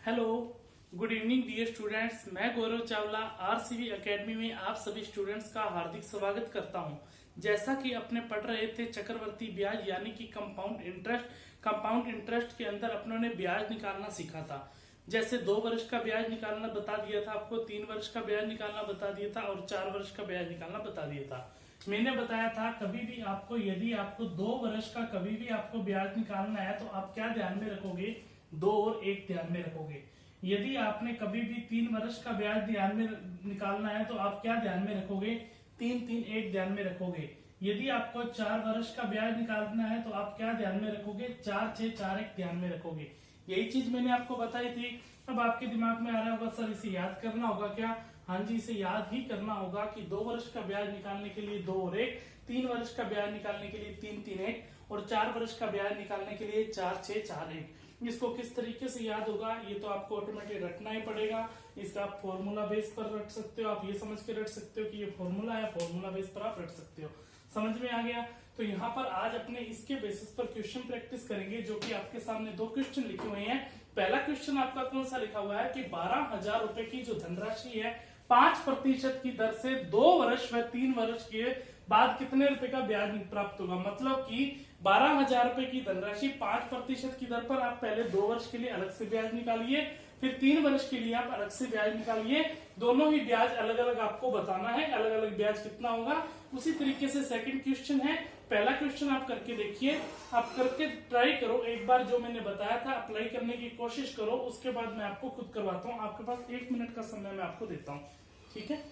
Hello, good evening dear students. मैं Gaurav Chawla RCB academy में आप सभी स्टूडेंट्स का हार्दिक स्वागत करता हूं। जैसा कि अपने पढ़ रहे थे चक्रवर्ती ब्याज यानी कि कंपाउंड इंटरेस्ट के अंदर अपनों ने ब्याज निकालना सीखा था। जैसे 2 वर्ष का ब्याज निकालना बता दिया था आपको, 3 वर्ष का ब्याज निकालना बता दिया था और 4 वर्ष का ब्याज निकालना बता दिया था। मैंने बताया था कभी भी आपको यदि आपको 2 वर्ष का कभी भी आपको ब्याज निकालना है तो आप क्या ध्यान में रखोगे, 2 और 1 ध्यान में रखोगे। यदि आपने कभी भी 3 वर्ष का ब्याज ध्यान में निकालना है तो आप क्या ध्यान में रखोगे, 3 3 1 ध्यान में रखोगे। यदि आपको 4 वर्ष का ब्याज निकालना है तो आप क्या ध्यान में रखोगे, 4 6 4 1 ध्यान में रखोगे। यही चीज मैंने आपको बताई थी। अब आपके दिमाग में आ रहा होगा सर इसे याद करना होगा क्या? हाँ जी, इसे याद ही करना होगा कि 2 वर्ष का ब्याज निकालने के लिए 2 और 1, 3 वर्ष का ब्याज निकालने के लिए 3 3 1 और 4 वर्ष का ब्याज निकालने के लिए 4 6 4 1। इसको किस तरीके से याद होगा ये तो आपको ऑटोमेटिक रटना ही पड़ेगा। इसका आप फॉर्मूला बेस पर रट सकते हो, आप ये समझ के रट सकते हो कि ये फॉर्मूला है, फॉर्मूला बेस पर आप रट सकते हो। समझ में आ गया? तो यहाँ पर आज अपने इसके बेसिस पर क्वेश्चन प्रैक्टिस करेंगे, जो कि आपके सामने 2 क्वेश्चन लिखे हुए हैं। पहला क्वेश्चन आपका कौन सा लिखा हुआ है कि 12,000 रुपए की जो धनराशि है 5% की दर से 2 वर्ष व 3 वर्ष के बाद कितने रुपए का ब्याज प्राप्त होगा। मतलब कि 12,000 रुपए की धनराशि 5% की दर पर आप पहले 2 वर्ष के लिए अलग से ब्याज निकालिए, फिर 3 वर्ष के लिए आप अलग से ब्याज निकालिए। दोनों ही ब्याज अलग अलग आपको बताना है, अलग अलग ब्याज कितना होगा। उसी तरीके से सेकंड क्वेश्चन है। पहला क्वेश्चन आप करके देखिए, आप करके ट्राई करो, एक बार जो मैंने बताया था अप्लाई करने की कोशिश करो, उसके बाद मैं आपको खुद करवाता हूँ। आपके पास 1 मिनट का समय मैं आपको देता हूँ, ठीक है?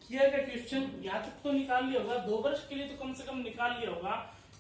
किया गया क्वेश्चन यहाँ तक तो निकाल लिया होगा, 2 वर्ष के लिए तो कम से कम निकाल लिया होगा।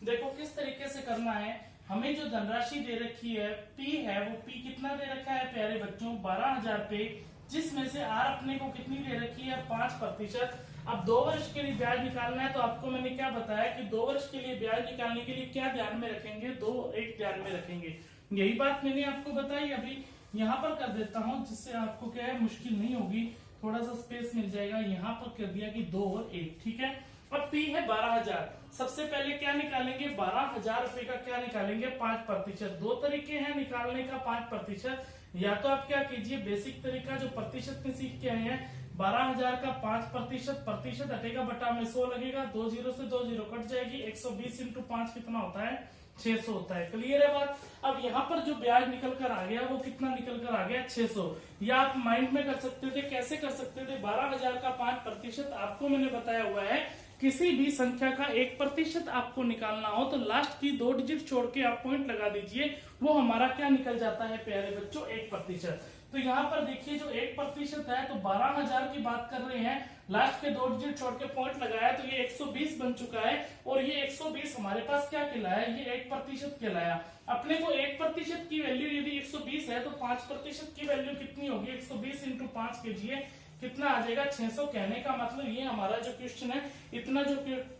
देखो किस तरीके से करना है। हमें जो धनराशि दे रखी है पी है, वो पी कितना दे रखा है प्यारे बच्चों, 12,000 रुपए, जिसमें से आर अपने को कितनी दे रखी है, 5%। अब 2 वर्ष के लिए ब्याज निकालना है तो आपको मैंने क्या बताया कि 2 वर्ष के लिए ब्याज निकालने के लिए क्या ध्यान में रखेंगे, 2 1 ध्यान में रखेंगे। यही बात मैंने आपको बताई। अभी यहाँ पर कर देता हूँ जिससे आपको क्या है मुश्किल नहीं होगी, थोड़ा सा स्पेस मिल जाएगा। यहाँ पर कर दिया कि 2 और 1, ठीक है। अब पी है 12,000, सबसे पहले क्या निकालेंगे, 12,000 रुपए का क्या निकालेंगे, 5%। 2 तरीके हैं निकालने का 5%। या तो आप क्या कीजिए, बेसिक तरीका जो प्रतिशत में सीख के आए हैं, 12,000 का 5%, प्रतिशत हटेगा बटा में 100 लगेगा, 2 0 से 2 0 कट जाएगी, 120 इंटू 5 कितना होता है, 600 होता है। क्लियर है बात? अब यहाँ पर जो ब्याज निकल कर आ गया वो कितना निकल कर आ गया, 600। या आप माइंड में कर सकते थे, कैसे कर सकते थे, 12,000 का 5%, आपको मैंने बताया हुआ है किसी भी संख्या का 1% आपको निकालना हो तो लास्ट की 2 डिजिट छोड़ के आप पॉइंट लगा दीजिए, वो हमारा क्या निकल जाता है प्यारे बच्चों, 1%। तो यहाँ पर देखिए जो 1% है तो 12,000 की बात कर रहे हैं, लास्ट के 2 डिजिट छोड़ के पॉइंट लगाया तो ये 120 बन चुका है। और ये 120 हमारे पास क्या कहलाया, ये 1% कहलाया। अपने को 1% की वैल्यू यदि 120 है तो 5% की वैल्यू कितनी होगी, 120 इंटू 5 कीजिए, कितना आ जाएगा, 600। कहने का मतलब ये हमारा जो क्वेश्चन है, इतना जो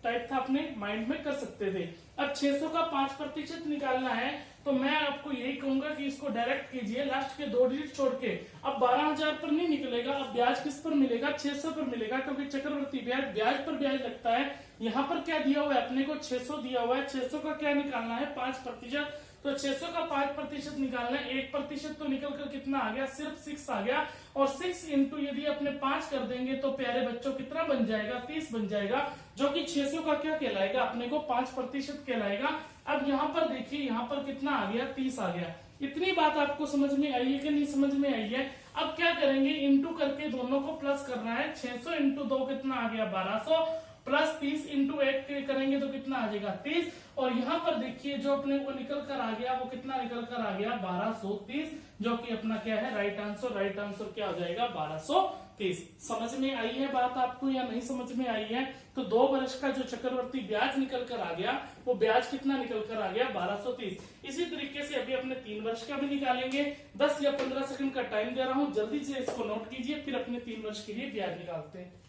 टाइप था अपने माइंड में कर सकते थे। अब 600 का 5% निकालना है तो मैं आपको यही कहूंगा कि इसको डायरेक्ट कीजिए, लास्ट के 2 डिजिट छोड़ के। अब 12,000 पर नहीं निकलेगा, अब ब्याज किस पर मिलेगा, 600 पर मिलेगा, क्योंकि चक्रवर्ती ब्याज पर ब्याज लगता है। यहाँ पर क्या दिया हुआ है, अपने को 600 दिया हुआ है, 600 का क्या निकालना है, 5%। तो 600 का 5% निकालना है, 1% तो निकल कर कितना आ गया, सिर्फ 6 आ गया। और 6 इंटू यदि अपने 5 कर देंगे तो प्यारे बच्चों कितना बन जाएगा, 30 बन जाएगा, जो कि 600 का क्या कहलाएगा, अपने को 5% कहलाएगा। अब यहाँ पर देखिए, यहाँ पर कितना आ गया, 30 आ गया। इतनी बात आपको समझ में आई है कि नहीं समझ में आई है? अब क्या करेंगे, इंटू करके दोनों को प्लस करना है। 600 इंटू 2 कितना आ गया, 1200, प्लस 30 इंटू 1 करेंगे तो कितना आ जाएगा, 30। और यहाँ पर देखिए जो अपने को निकल कर आ गया, वो कितना निकल कर आ गया, 1230, जो कि अपना क्या है, राइट आंसर। राइट आंसर क्या हो जाएगा, 1230। समझ में आई है बात आपको या नहीं समझ में आई है? तो 2 वर्ष का जो चक्रवर्ती ब्याज निकल कर आ गया, वो ब्याज कितना निकल कर आ गया, 1230। इसी तरीके से अभी अपने 3 वर्ष का भी निकालेंगे। 10 या 15 सेकंड का टाइम दे रहा हूं, जल्दी से इसको नोट कीजिए, फिर अपने 3 वर्ष के लिए ब्याज निकालते हैं।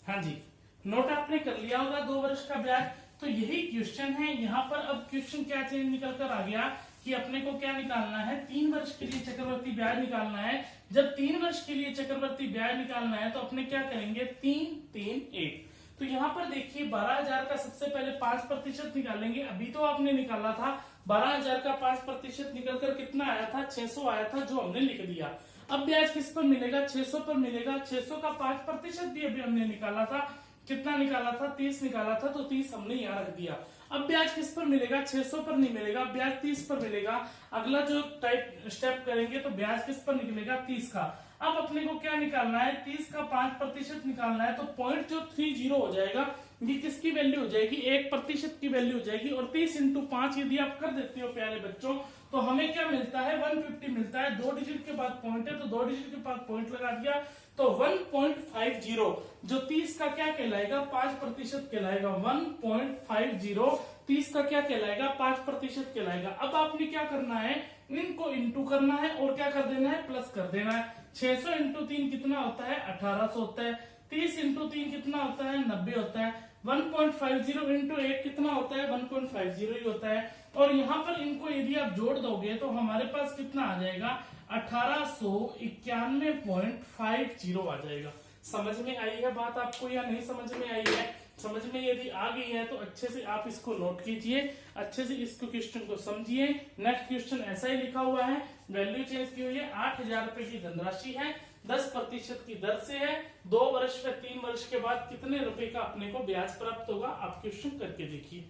हाँ जी, नोट आपने कर लिया होगा 2 वर्ष का ब्याज। तो यही क्वेश्चन है यहाँ पर। अब क्वेश्चन क्या चेंज निकल कर आ गया कि अपने को क्या निकालना है, 3 वर्ष के लिए चक्रवर्ती ब्याज निकालना है। जब 3 वर्ष के लिए चक्रवर्ती ब्याज निकालना है तो अपने क्या करेंगे, 3 3 1। तो यहाँ पर देखिए 12,000 का सबसे पहले 5% निकालेंगे। अभी तो आपने निकाला था 12,000 का 5% निकल कर कितना आया था, 600 आया था, जो हमने लिख दिया। अब ब्याज किस पर मिलेगा, 600 पर मिलेगा। 600 का 5% भी अभी हमने निकाला था, कितना निकाला था, 30 निकाला था, तो 30 हमने यहाँ रख दिया। अब ब्याज किस पर मिलेगा, 600 पर नहीं मिलेगा, ब्याज 30 पर मिलेगा। अगला जो टाइप स्टेप करेंगे तो ब्याज किस पर निकलेगा, 30 का। अब अपने को क्या निकालना है, 30 का 5% निकालना है। तो पॉइंट जो 30 हो जाएगा, ये किसकी वैल्यू हो जाएगी, 1% की वैल्यू हो जाएगी। और 30 इंटू 5 यदि आप कर देते हो प्यारे बच्चों, तो हमें क्या मिलता है, 150 मिलता है। 2 डिजिट के बाद पॉइंट है, तो 2 डिजिट के बाद पॉइंट लगा दिया, तो 1.50 जो 30 का क्या कहलाएगा, 5% कहलाएगा। 1.50 30 का क्या कहलाएगा, 5% कहलाएगा। अब आपने क्या करना है, इनको इंटू करना है और क्या कर देना है, प्लस कर देना है। 600 इंटू 3 कितना होता है, 1800 होता है। 30 इंटू 3 कितना होता है, 90 होता है। 1.50 इंटू 1 कितना होता है, 1.50 ही होता है। और यहाँ पर इनको यदि आप जोड़ दोगे तो हमारे पास कितना आ जाएगा, 1891.50 आ जाएगा। समझ में आई है बात आपको या नहीं समझ में आई है? समझ में यदि आ गई है तो अच्छे से आप इसको नोट कीजिए, अच्छे से इस क्वेश्चन को समझिए। नेक्स्ट क्वेश्चन ऐसा ही लिखा हुआ है, वैल्यू चेंज की हुई है, 8,000 रुपए की धनराशि है, 10% की दर से है। 2 वर्ष या 3 वर्ष के बाद कितने रुपए का अपने को ब्याज प्राप्त होगा, आप क्वेश्चन करके देखिए।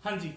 हाँ जी,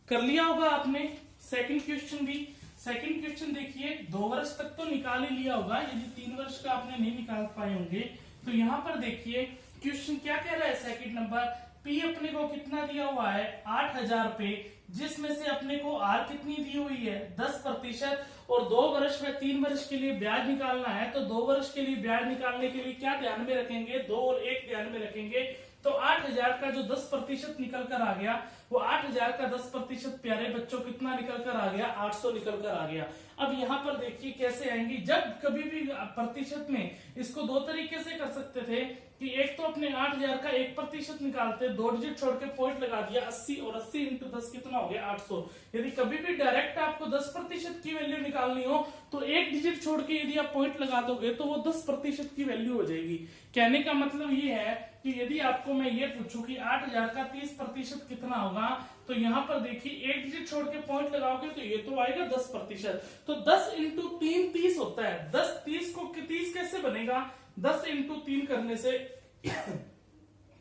कर लिया होगा आपने। सेकंड क्वेश्चन भी, सेकंड क्वेश्चन देखिए, 2 वर्ष तक तो निकाल ही लिया होगा, यदि 3 वर्ष का आपने नहीं निकाल पाए होंगे तो यहाँ पर देखिए क्वेश्चन क्या कह रहा है। सेकंड नंबर, पी अपने को कितना दिया हुआ है 8000 पे, जिसमें से अपने को आर कितनी दी हुई है 10%, और 2 वर्ष में 3 वर्ष के लिए ब्याज निकालना है। तो 2 वर्ष के लिए ब्याज निकालने के लिए क्या ध्यान में रखेंगे, 2 और 1 ध्यान में रखेंगे। तो 8000 का जो 10% निकल कर आ गया, वो 8000 का 10% प्यारे बच्चों कितना निकल कर आ गया, 800 निकल कर आ गया। अब यहाँ पर देखिए कैसे आएंगी, जब कभी भी प्रतिशत में इसको 2 तरीके से कर सकते थे कि एक तो अपने 8000 का 1% निकालते, 2 डिजिट छोड़ के पॉइंट लगा दिया 80, और 80 इंटू 10 कितना हो गया 800। यदि कभी भी डायरेक्ट आपको 10% की वैल्यू निकालनी हो तो 1 डिजिट छोड़ के यदि आप पॉइंट लगा दोगे तो वो 10% की वैल्यू हो जाएगी। कहने का मतलब ये है कि यदि आपको मैं ये पूछूं कि 8000 का 30% कितना होगा, तो यहाँ पर देखिए 1 डिजिट छोड़ के पॉइंट लगाओगे तो ये तो आएगा 10%। तो 10 इंटू 3 30 होता है। 10 30 कैसे बनेगा, 10 इंटू 3 करने से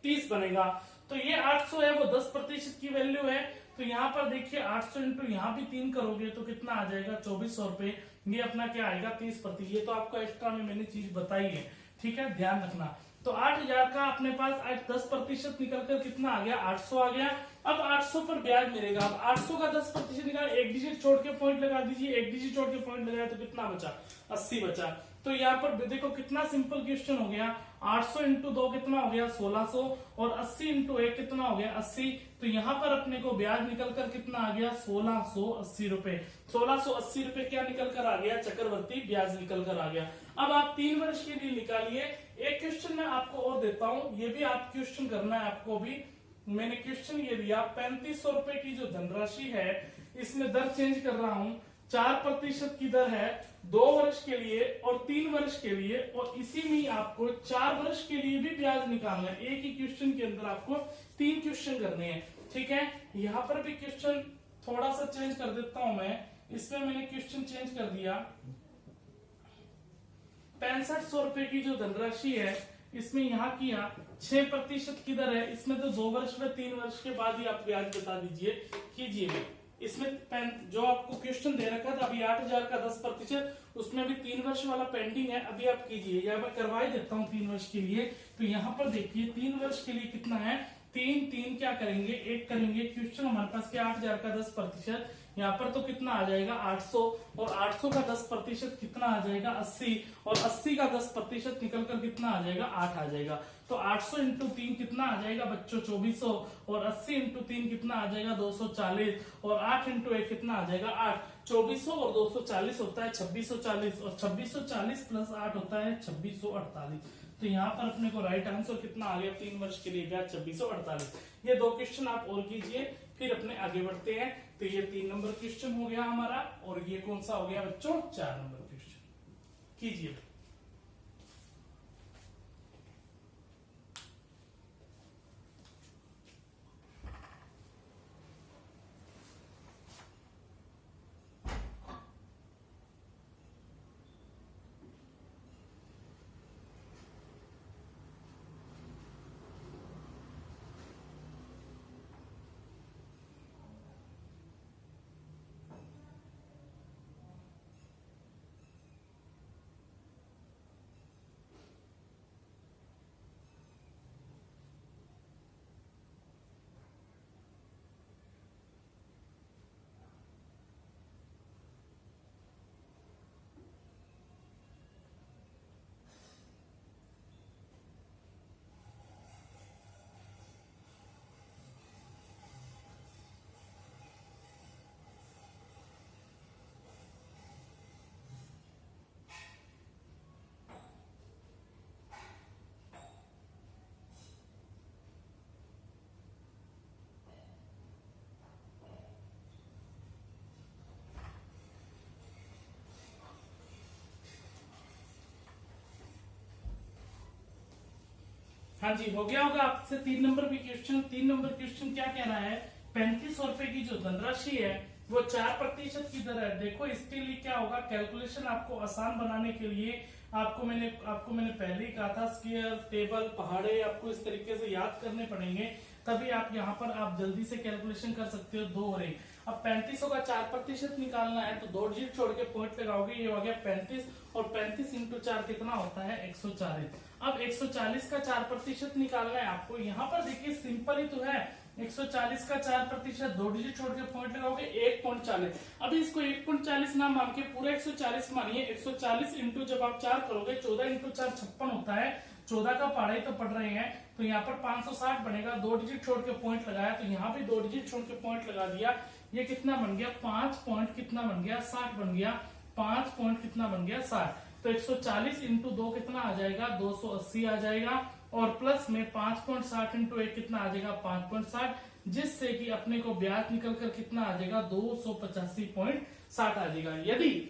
30 बनेगा। तो ये 800 है, वो 10% की वैल्यू है। तो यहाँ पर देखिए 800 इंटू यहाँ भी 3 करोगे तो कितना आ जाएगा 2400 रुपए। ये अपना क्या आएगा 30%। ये तो आपको एक्स्ट्रा में मैंने चीज बताई है, ठीक है, ध्यान रखना। तो 8000 का अपने पास आज 10% निकलकर कितना आ गया 800 आ गया। अब 800 पर ब्याज मिलेगा। अब 800 का 10% निकाल, 1 डिजिट छोड़ के पॉइंट लगा दीजिए, 1 डिजिट छोड़ के पॉइंट लगाया तो कितना बचा 80 बचा। तो यहाँ पर देखो कितना सिंपल क्वेश्चन हो गया। 800 इंटू 2 कितना हो गया 1600, और 80 इंटू 1 कितना हो गया 80। तो यहाँ पर अपने को ब्याज निकलकर कितना आ गया 1680 रुपए। 1680 रुपए क्या निकल कर आ गया, चक्रवर्ती ब्याज निकल कर आ गया। अब आप 3 वर्ष के लिए निकालिए। एक क्वेश्चन मैं आपको और देता हूं, ये भी आप क्वेश्चन करना है आपको भी। मैंने क्वेश्चन ये दिया 3500 रुपए की जो धनराशि है, इसमें दर चेंज कर रहा हूं। 4% की दर है 2 वर्ष के लिए और 3 वर्ष के लिए, और इसी में आपको 4 वर्ष के लिए भी ब्याज निकालना है। एक ही क्वेश्चन के अंदर आपको 3 क्वेश्चन करने हैं, ठीक है। यहाँ पर भी क्वेश्चन थोड़ा सा चेंज कर देता हूं मैं। इसमें मैंने क्वेश्चन चेंज कर दिया। 6500 रुपए की जो धनराशि है, इसमें यहाँ किया 6% की दर है। इसमें तो 2 वर्ष में 3 वर्ष के बाद ही आप ब्याज बता दीजिए, कीजिए। इसमें जो आपको क्वेश्चन दे रखा था अभी 8000 का 10%, उसमें भी 3 वर्ष वाला पेंडिंग है, अभी आप कीजिए, या मैं करवा ही देता हूँ 3 वर्ष के लिए। तो यहाँ पर देखिए 3 वर्ष के लिए कितना है, 3 क्या करेंगे 1 करेंगे। क्वेश्चन हमारे पास क्या 8000 का 10%, यहाँ पर तो कितना आ जाएगा 800, और 800 का 10% कितना आ जाएगा 80, और 80 का 10% निकलकर कितना आ जाएगा 8 आ जाएगा। तो 800 इंटू 3 कितना आ जाएगा बच्चों 2400, और 80 इंटू 3 कितना आ जाएगा 240, और 8 इंटू 1 कितना आ जाएगा 8। 2400 और 240 होता है 2640, और 2640 प्लस 8 होता है 2648। तो यहाँ पर अपने को राइट आंसर कितना आ गया 3 वर्ष के लिए ब्याज 2648। ये 2 क्वेश्चन आप और कीजिए, फिर अपने आगे बढ़ते हैं। तो ये 3 नंबर क्वेश्चन हो गया हमारा, और ये कौन सा हो गया बच्चों 4 नंबर क्वेश्चन, कीजिए। हाँ जी, हो गया होगा आपसे 3 नंबर भी क्वेश्चन। 3 नंबर क्वेश्चन क्या कह रहा है, 3500 रुपए की जो धनराशि है वो 4% की दर है। देखो इसके लिए क्या होगा, कैलकुलेशन आपको आसान बनाने के लिए आपको मैंने पहले ही कहा था, स्क्वायर टेबल पहाड़े आपको इस तरीके से याद करने पड़ेंगे। तभी आप यहाँ पर आप जल्दी से कैलकुलेशन कर सकते हो। 2 और 1। अब 3500 का 4% निकालना है तो 2 डिजिट छोड़ के पॉइंट लगाओगे, ये हो गया 35 और 35 इंटू 4 कितना होता है 140। अब 140 का 4% निकालना है आपको। यहाँ पर देखिए सिंपल ही तो है, 140 का 4%, 2 डिजिट छोड़ के पॉइंट लगाओगे 1.40। अभी इसको 1.40 ना मान के पूरा 140 मानिए। 140 इंटू जब आप 4 करोगे 14 इंटू 4 56 होता है। 14 का पढ़ाई तो पढ़ रहे हैं तो यहाँ पर 560 बनेगा। 2 डिजिट छोड़ के पॉइंट लगाया तो यहाँ भी 2 डिजिट छोड़ के पॉइंट लगा दिया। ये कितना बन गया 5 पॉइंट कितना बन गया 60 बन गया। 5 पॉइंट कितना बन गया 60। तो 140 इंटू 2 कितना आ जाएगा 280 आ जाएगा और प्लस में 5.60 इंटू 1 कितना आ जाएगा 5.60, जिससे कि अपने को ब्याज निकल कर कितना आ जाएगा 285.60 आ जाएगा। यदि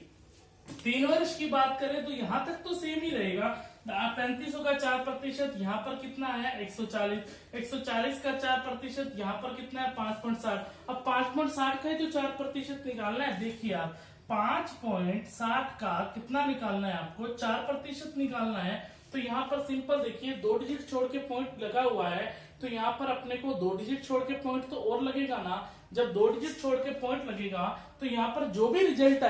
3 वर्ष की बात करें तो यहाँ तक तो सेम ही रहेगा। 3500 का 4%, यहाँ पर कितना है 140। 140 का 4%, यहाँ पर कितना है 5.60। अब 5.60 का ही तो 4% निकालना है। देखिए आप 5.60 का कितना निकालना है आपको 4% निकालना है। तो यहाँ पर सिंपल देखिए 2 डिजिट छोड़ के पॉइंट लगा हुआ है तो यहाँ पर अपने को 2 डिजिट छोड़ के पॉइंट तो और लगेगा ना। जब 2 डिजिट छोड़ के पॉइंट लगेगा तो यहाँ पर जो भी रिजल्ट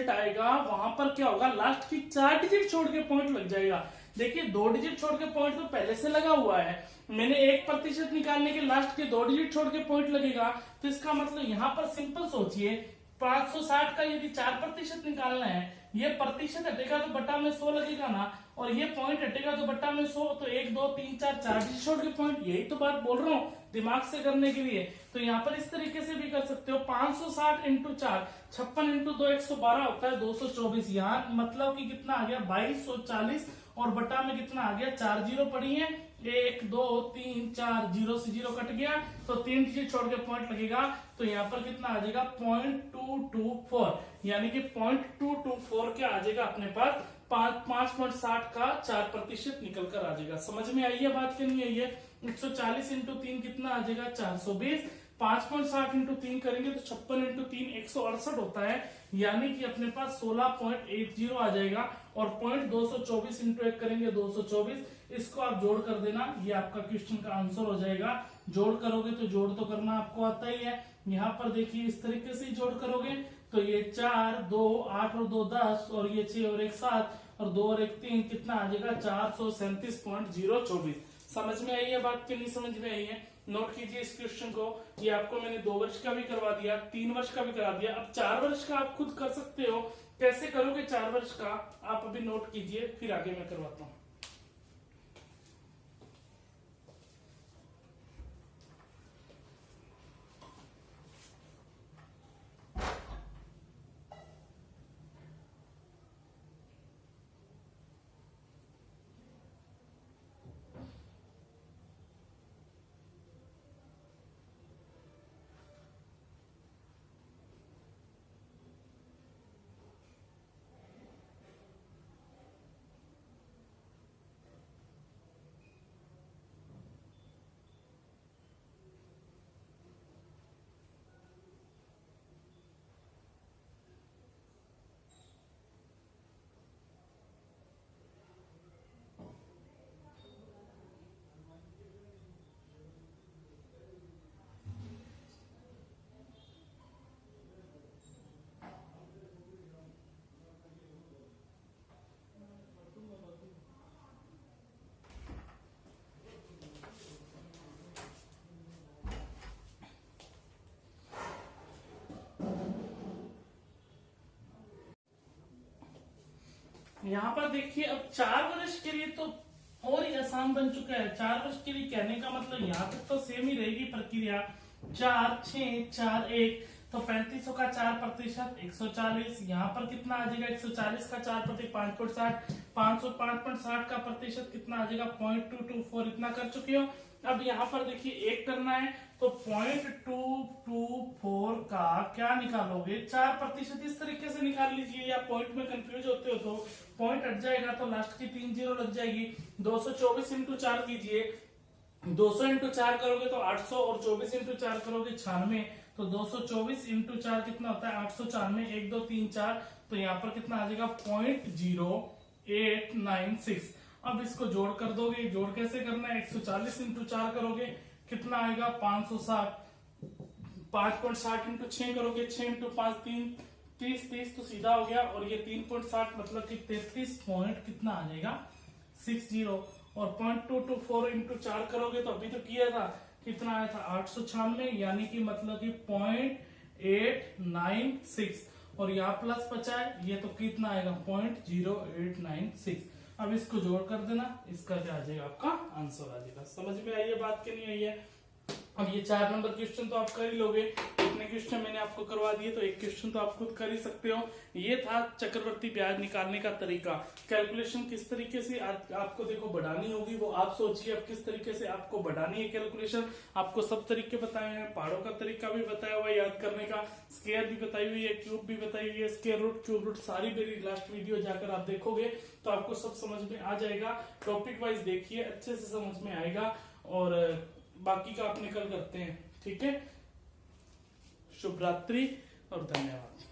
आएगा वहां पर क्या होगा लास्ट की 4 डिजिट छोड़ के पॉइंट लग जाएगा। देखिए 2 डिजिट छोड़ के पॉइंट तो पहले से लगा हुआ है, मैंने 1% निकालने के लास्ट के 2 डिजिट छोड़ के पॉइंट लगेगा। तो इसका मतलब यहाँ पर सिंपल सोचिए 560 का यदि 4% निकालना है, ये प्रतिशत हटेगा तो बटा में 100 लगेगा ना, और ये पॉइंट हटेगा तो बटा में 100। तो 1 2 3 4 4 डिजिट छोड़ के पॉइंट, यही तो बात बोल रहा हूँ दिमाग से करने के लिए। तो यहाँ पर इस तरीके से भी कर सकते हो 560 इंटू 4, 56 इंटू 2 112 होता है 224। यहाँ मतलब कि कितना आ गया 2240 और बटा में कितना आ गया 4 जीरो पड़ी है 1 2 3 4 जीरो से जीरो कट गया तो 3 डिजिट छोड़ के पॉइंट लगेगा। तो यहाँ पर कितना आ जाएगा 0.224, यानी कि 0.224 क्या आ जाएगा अपने पास 5.60 का 4% निकल कर आ जाएगा। समझ में आई है बात कि नहीं आई है। 140 इंटू 3 कितना आ जाएगा 420। 5.60 इंटू 3 करेंगे तो 56 इंटू 3 168 होता है, यानी कि अपने पास 16.80 आ जाएगा। और 224 इंटू 1 करेंगे 224, इसको आप जोड़ कर देना, ये आपका क्वेश्चन का आंसर हो जाएगा। जोड़ करोगे तो जोड़ तो करना आपको आता ही है। यहाँ पर देखिए इस तरीके से जोड़ करोगे तो ये 4 2 8 और 2 10 और ये 6 और 1 7 और 2 और 1 3 कितना आ जाएगा 437.024। समझ में आई है बात कि नहीं समझ में आई है। नोट कीजिए इस क्वेश्चन को। ये आपको मैंने 2 वर्ष का भी करवा दिया, 3 वर्ष का भी करा दिया। अब 4 वर्ष का आप खुद कर सकते हो। कैसे करोगे 4 वर्ष का आप अभी नोट कीजिए, फिर आगे मैं करवाता हूँ। यहाँ पर देखिए अब 4 वर्ष के लिए तो और ही आसान बन चुका है। 4 वर्ष के लिए कहने का मतलब यहाँ तक तो सेम ही रहेगी प्रक्रिया। 4 6 4 1 तो 3500 का 4% 140। यहाँ पर कितना आ जाएगा 140 का 4% 5.60, 505.60 का प्रतिशत कितना आ जाएगा 0.224। इतना कर चुके हो। अब यहाँ पर देखिए एक करना है तो 0.224 का क्या निकालोगे 4%। इस तरीके से निकाल लीजिए, या पॉइंट में कंफ्यूज होते हो तो पॉइंट हट जाएगा तो लास्ट की 3 जीरो लग जाएगी। 224 इंटू 4 कीजिए, 200 इंटू 4 करोगे तो 800 और 24 इंटू 4 करोगे 96। तो 224 इंटू 4 कितना होता है 896। 1 2 3 4 तो यहाँ पर कितना आ जाएगा 0.0896। अब इसको जोड़ कर दोगे। जोड़ कैसे करना है 140 इंटू 4 करोगे कितना आएगा 560। 5.60 इंटू 6 करोगे, 6 इंटू 5 3, 30 30 तो सीधा हो गया। और ये 3.60 मतलब कि 33 पॉइंट कितना आ जाएगा 60। और 0.224 इंटू 4 करोगे तो अभी तो किया था, कितना आया था 896, यानी कि मतलब कि 0.896। और यहाँ प्लस बचा है, ये तो कितना आएगा 0.0896। अब इसको जोड़ कर देना, इसका क्या आ जाएगा आपका आंसर आ जाएगा। समझ में आई है बात कि नहीं आई है? अब ये 4 नंबर क्वेश्चन तो आप कर ही लोगे, इतने क्वेश्चन मैंने आपको करवा दिए, तो एक क्वेश्चन तो आप खुद कर ही सकते हो। ये था चक्रवर्ती ब्याज निकालने का तरीका। कैलकुलेशन किस तरीके से आपको देखो बढ़ानी होगी, वो आप सोचिए अब किस तरीके से आपको बढ़ानी है कैलकुलेशन। आपको सब तरीके बताए हैं, पहाड़ों का तरीका भी बताया हुआ है याद करने का, स्क्वायर भी बताई हुई है, क्यूब भी बताई हुई है, स्क्वायर रूट, क्यूब रूट, सारी मेरी लास्ट वीडियो जाकर आप देखोगे तो आपको सब समझ में आ जाएगा। टॉपिक वाइज देखिए, अच्छे से समझ में आएगा। और बाकी का अपने कल करते हैं, ठीक है। शुभ रात्रि और धन्यवाद।